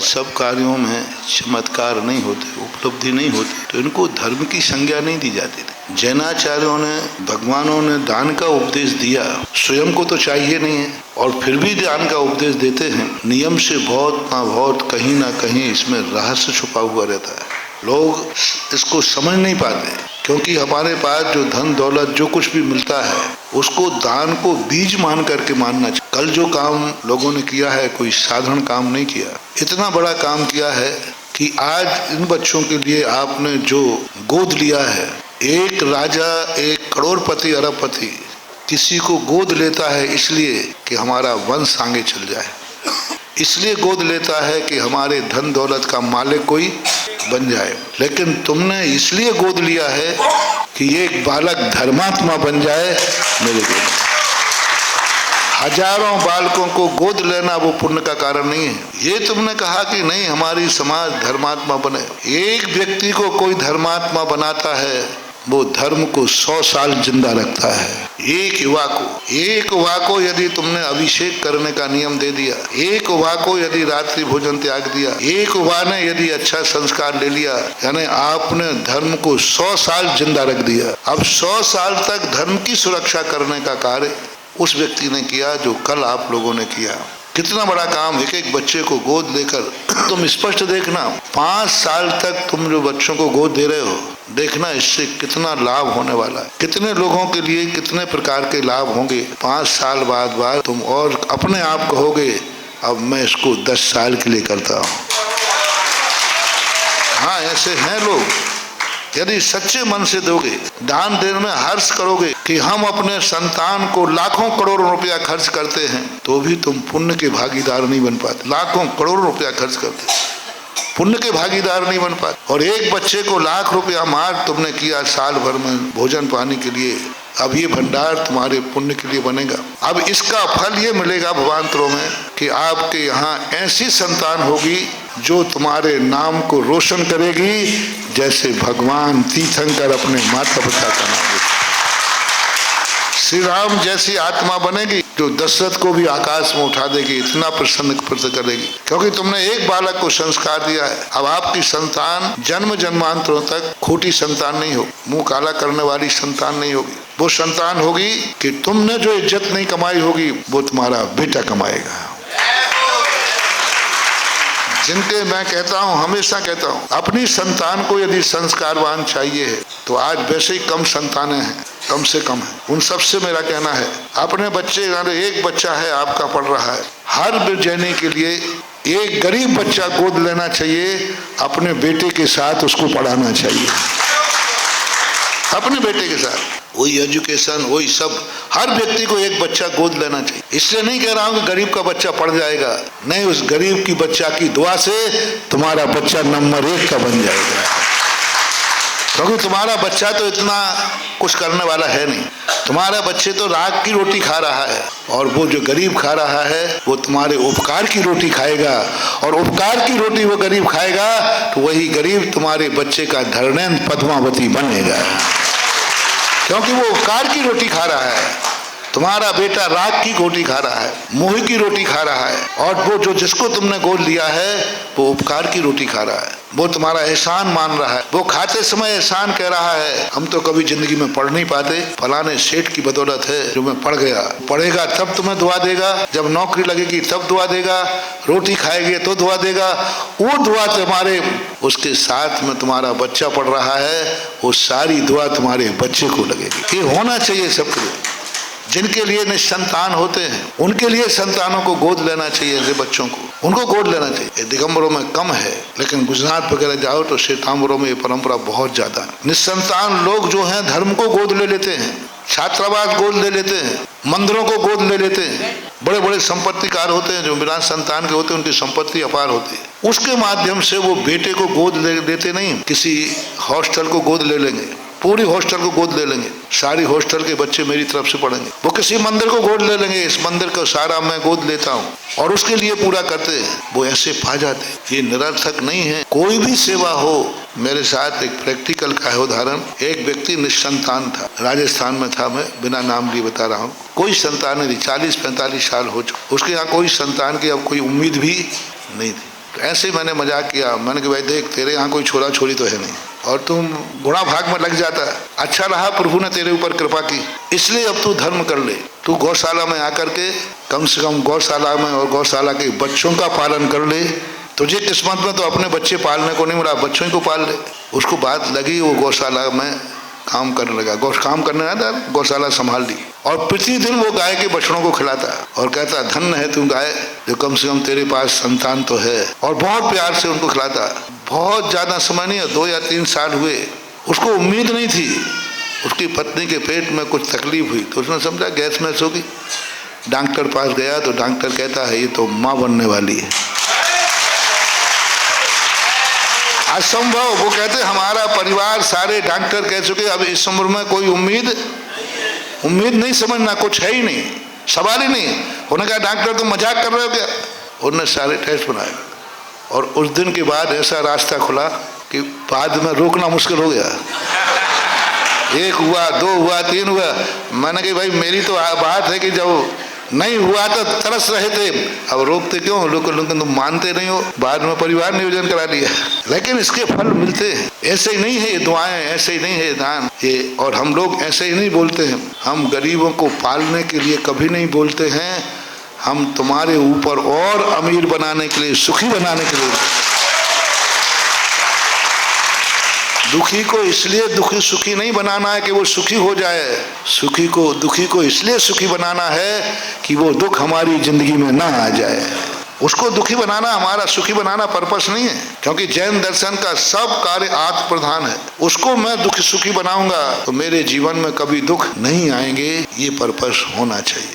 सब कार्यों में चमत्कार नहीं होते, उपलब्धि नहीं होती, तो इनको धर्म की संज्ञा नहीं दी जाती थी। जैनाचार्यों ने, भगवानों ने दान का उपदेश दिया, स्वयं को तो चाहिए नहीं है और फिर भी दान का उपदेश देते हैं। नियम से बहुत ना बहुत कहीं ना कहीं इसमें रहस्य छुपा हुआ रहता है। लोग इसको समझ नहीं पाते, क्योंकि हमारे पास जो धन दौलत जो कुछ भी मिलता है उसको दान को बीज मान करके मानना चाहिए। कल जो काम लोगों ने किया है कोई साधारण काम नहीं किया, इतना बड़ा काम किया है कि आज इन बच्चों के लिए आपने जो गोद लिया है, एक राजा, एक करोड़पति, अरबपति किसी को गोद लेता है इसलिए कि हमारा वंश आगे चल जाए, इसलिए गोद लेता है कि हमारे धन दौलत का मालिक कोई बन जाए। लेकिन तुमने इसलिए गोद लिया है कि एक बालक धर्मात्मा बन जाए। मेरे को हजारों बालकों को गोद लेना वो पुण्य का कारण नहीं है। ये तुमने कहा कि नहीं हमारी समाज धर्मात्मा बने। एक व्यक्ति को कोई धर्मात्मा बनाता है, वो धर्म को 100 साल जिंदा रखता है। एक युवा को यदि तुमने अभिषेक करने का नियम दे दिया, एक युवा को यदि रात्रि भोजन त्याग दिया, एक युवा ने यदि अच्छा संस्कार ले लिया, यानी आपने धर्म को 100 साल जिंदा रख दिया। अब 100 साल तक धर्म की सुरक्षा करने का कार्य उस व्यक्ति ने किया जो कल आप लोगों ने किया। कितना बड़ा काम। एक एक बच्चे को गोद लेकर तुम स्पष्ट देखना, 5 साल तक तुम जो बच्चों को गोद दे रहे हो, देखना इससे कितना लाभ होने वाला है, कितने लोगों के लिए कितने प्रकार के लाभ होंगे। 5 साल बाद तुम और अपने आप कहोगे अब मैं इसको 10 साल के लिए करता हूँ। हाँ, ऐसे हैं लोग। यदि सच्चे मन से दोगे, दान देने में हर्ष करोगे कि हम अपने संतान को लाखों करोड़ों रुपया खर्च करते हैं, तो भी तुम पुण्य के भागीदार नहीं बन पाते। लाखों करोड़ों रुपया खर्च करते, पुण्य के भागीदार नहीं बन पाते। और एक बच्चे को लाख रुपया मार तुमने किया साल भर में भोजन पानी के लिए, अब ये भंडार तुम्हारे पुण्य के लिए बनेगा। अब इसका फल ये मिलेगा भवांतरों में कि आपके यहाँ ऐसी संतान होगी जो तुम्हारे नाम को रोशन करेगी, जैसे भगवान तीर्थंकर अपने माता पिता का नाम लेते। श्री राम जैसी आत्मा बनेगी जो दशरथ को भी आकाश में उठा देगी, इतना प्रसन्न करेगी, क्योंकि तुमने एक बालक को संस्कार दिया है। अब आपकी संतान जन्म जन्मांतरों तक खोटी संतान नहीं होगी, मुंह काला करने वाली संतान नहीं होगी। वो संतान होगी कि तुमने जो इज्जत नहीं कमाई होगी वो तुम्हारा बेटा कमाएगा। जिनके मैं कहता हूँ, हमेशा कहता हूँ, अपनी संतान को यदि संस्कारवान चाहिए है तो आज वैसे ही कम संतानें हैं, कम से कम है। उन सबसे मेरा कहना है, अपने बच्चे, एक बच्चा है आपका पढ़ रहा है, हर जैनी के लिए एक गरीब बच्चा गोद लेना चाहिए, अपने बेटे के साथ उसको पढ़ाना चाहिए, अपने बेटे के साथ। वही एजुकेशन, वही सब, हर व्यक्ति को एक बच्चा गोद लेना चाहिए। इसलिए नहीं कह रहा हूँ कि गरीब का बच्चा पढ़ जाएगा, नहीं, उस गरीब की बच्चा की दुआ से तुम्हारा बच्चा नंबर 1 का बन जाएगा, क्योंकि तुम्हारा बच्चा तो इतना कुछ करने वाला है नहीं। तुम्हारा बच्चे तो राग की रोटी खा रहा है, और वो जो गरीब खा रहा है वो तुम्हारे उपकार की रोटी खाएगा, और उपकार की रोटी वो गरीब खाएगा तो वही गरीब तुम्हारे बच्चे का धर्मेंद्र पद्मावती बनेगा, क्योंकि वो उपकार की रोटी खा रहा है। तुम्हारा बेटा राग की रोटी खा रहा है, मोह की रोटी खा रहा है, और वो जो जिसको तुमने गोद लिया है वो उपकार की रोटी खा रहा है, वो तुम्हारा एहसान मान रहा है। वो खाते समय एहसान कह रहा है, हम तो कभी जिंदगी में पढ़ नहीं पाते, फलाने सेठ की बदौलत है जो मैं पढ़ गया। पढ़ेगा तब तुम्हें दुआ देगा, जब नौकरी लगेगी तब दुआ देगा, रोटी खाएगी तो दुआ देगा। वो दुआ तुम्हारे, उसके साथ में तुम्हारा बच्चा पढ़ रहा है, वो सारी दुआ तुम्हारे बच्चे को लगेगी। ये होना चाहिए सबके लिए। जिनके लिए निसंतान होते हैं उनके लिए संतानों को गोद लेना चाहिए, ऐसे बच्चों को उनको गोद लेना चाहिए। दिगंबरों में कम है, लेकिन गुजरात वगैरह जाओ तो श्वेतांबरों में ये परंपरा बहुत ज्यादा है। निसंतान लोग जो हैं धर्म को गोद ले लेते हैं, छात्रावास गोद ले लेते हैं, मंदिरों को गोद ले लेते हैं। बड़े बड़े संपत्तिकार होते हैं जो बिना संतान के होते हैं, उनकी संपत्ति अपार होती है। उसके माध्यम से वो बेटे को गोद ले लेते नहीं, किसी हॉस्टल को गोद ले लेंगे, पूरी हॉस्टल को गोद ले लेंगे, सारी हॉस्टल के बच्चे मेरी तरफ से पढ़ेंगे। वो किसी मंदिर को गोद ले लेंगे, इस मंदिर का सारा मैं गोद लेता हूँ, और उसके लिए पूरा करते हैं। वो ऐसे पा जाते। ये निरर्थक नहीं है। कोई भी सेवा हो, मेरे साथ एक प्रैक्टिकल का है उदाहरण। एक व्यक्ति निसंतान था, राजस्थान में था, मैं बिना नाम लिए बता रहा हूँ। कोई संतान नहीं, 40-45 साल हो चुके, उसके यहाँ कोई संतान की अब कोई उम्मीद भी नहीं थी। तो ऐसे ही मैंने मजाक किया, मैंने कहा भाई देख, तेरे यहाँ कोई छोरा छोरी तो है नहीं और तुम गुणा भाग में लग जाता। अच्छा रहा प्रभु ने तेरे ऊपर कृपा की, इसलिए अब तू धर्म कर ले। तू गौशाला में आकर के कम से कम गौशाला में और गौशाला के बच्चों का पालन कर ले। तुझे किस्मत में तो अपने बच्चे पालने को नहीं मिला, बच्चों ही को पाल ले। उसको बात लगी, वो गौशाला में काम करने लगा, काम करने लगा, गौशाला संभाल ली और प्रतिदिन वो गाय के बछड़ों को खिलाता और कहता धन्य है तू गाय जो कम से कम तेरे पास संतान तो है, और बहुत प्यार से उनको खिलाता। बहुत ज्यादा समय नहीं, 2 या 3 साल हुए। उसको उम्मीद नहीं थी, उसकी पत्नी के पेट में कुछ तकलीफ हुई तो उसने समझा गैस मैच होगी। डॉक्टर पास गया तो डॉक्टर कहता है ये तो माँ बनने वाली है। असंभव। वो कहते हमारा परिवार सारे डॉक्टर कह चुके, अब इस उम्र में कोई उम्मीद नहीं समझना, कुछ है ही नहीं, सवाल ही नहीं। उन्होंने कहा डॉक्टर तुम मजाक कर रहे हो क्या? उन्होंने सारे टेस्ट बनाए और उस दिन के बाद ऐसा रास्ता खुला कि बाद में रोकना मुश्किल हो गया। 1 हुआ, 2 हुआ, 3 हुआ। मैंने कहा भाई मेरी तो बात है कि जब नहीं हुआ तो तरस रहे थे, अब रोकते क्यों? लोग तुम मानते नहीं हो। बाद में परिवार नियोजन करा लिया, लेकिन इसके फल मिलते हैं। ऐसे ही नहीं है ये दुआएं, ऐसे ही नहीं है दान ये, और हम लोग ऐसे ही नहीं बोलते हैं। हम गरीबों को पालने के लिए कभी नहीं बोलते हैं, हम तुम्हारे ऊपर और अमीर बनाने के लिए, सुखी बनाने के लिए। दुखी को इसलिए सुखी नहीं बनाना है कि वो सुखी हो जाए, दुखी को इसलिए सुखी बनाना है कि वो दुख हमारी जिंदगी में ना आ जाए। उसको दुखी बनाना, हमारा सुखी बनाना पर्पस नहीं है, क्योंकि जैन दर्शन का सब कार्य आत्म प्रधान है। उसको मैं सुखी बनाऊंगा तो मेरे जीवन में कभी दुख नहीं आएंगे, ये पर्पस होना चाहिए।